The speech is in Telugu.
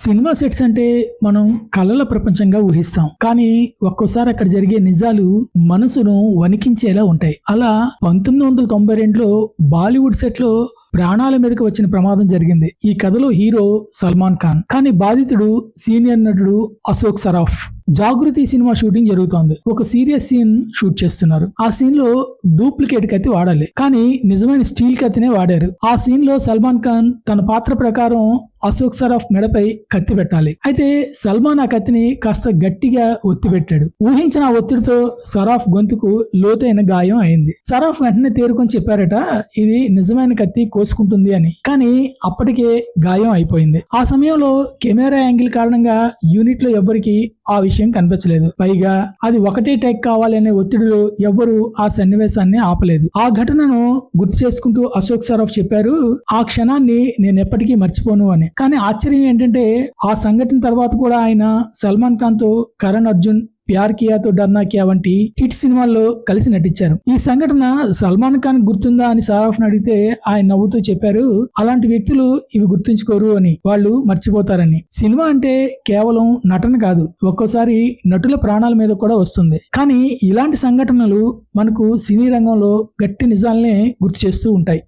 సినిమా సెట్స్ అంటే మనం కలల ప్రపంచంగా ఊహిస్తాం. కానీ ఒక్కోసారి అక్కడ జరిగే నిజాలు మనసును వణికించేలా ఉంటాయి. అలా 1992లో బాలీవుడ్ సెట్ లో ప్రాణాల మీదకి వచ్చిన ప్రమాదం జరిగింది. ఈ కథలో హీరో సల్మాన్ ఖాన్, కానీ బాధితుడు సీనియర్ నటుడు అశోక్ సరాఫ్. జాగృతి సినిమా షూటింగ్ జరుగుతోంది. ఒక సీరియస్ సీన్ షూట్ చేస్తున్నారు. ఆ సీన్ లో డూప్లికేట్ కత్తి వాడాలి, కానీ నిజమైన స్టీల్ కత్తినే వాడారు. ఆ సీన్ లో సల్మాన్ ఖాన్ తన పాత్ర ప్రకారం అశోక్ సరాఫ్ మెడపై కత్తి పెట్టాలి. అయితే సల్మాన్ ఆ కత్తిని కాస్త గట్టిగా ఒత్తి పెట్టాడు. ఊహించిన ఆ ఒత్తిడితో సరాఫ్ గొంతుకు లోతైన గాయం అయింది. సరాఫ్ వెంటనే తేరుకొని చెప్పారట, ఇది నిజమైన కత్తి కోసుకుంటుంది అని. కానీ అప్పటికే గాయం అయిపోయింది. ఆ సమయంలో కెమెరా యాంగిల్ కారణంగా యూనిట్ లో ఎవ్వరికి ఆ విషయం కనిపించలేదు. పైగా అది ఒకటే టేక్ కావాలనే ఒత్తిడిలో ఎవ్వరూ ఆ సన్నివేశాన్ని ఆపలేదు. ఆ ఘటనను గుర్తు చేసుకుంటూ అశోక్ సరాఫ్ చెప్పారు, ఆ క్షణాన్ని నేను ఎప్పటికీ మర్చిపోను అని. కానీ ఆశ్చర్యం ఏంటంటే ఆ సంఘటన తర్వాత కూడా ఆయన సల్మాన్ ఖాన్ తో కరణ్ అర్జున్, ప్యార్ కియా తో డర్నా కియా వంటి హిట్ సినిమాల్లో కలిసి నటించారు. ఈ సంఘటన సల్మాన్ ఖాన్ గుర్తుందా అని సరాఫ్ అడిగితే ఆయన నవ్వుతూ చెప్పారు, అలాంటి వ్యక్తులు ఇవి గుర్తుంచుకోరు అని, వాళ్ళు మర్చిపోతారని. సినిమా అంటే కేవలం నటన కాదు, ఒక్కోసారి నటుల ప్రాణాల మీద కూడా వస్తుంది. కానీ ఇలాంటి సంఘటనలు మనకు సినీ రంగంలో గట్టి నిజాలనే గుర్తు చేస్తూ ఉంటాయి.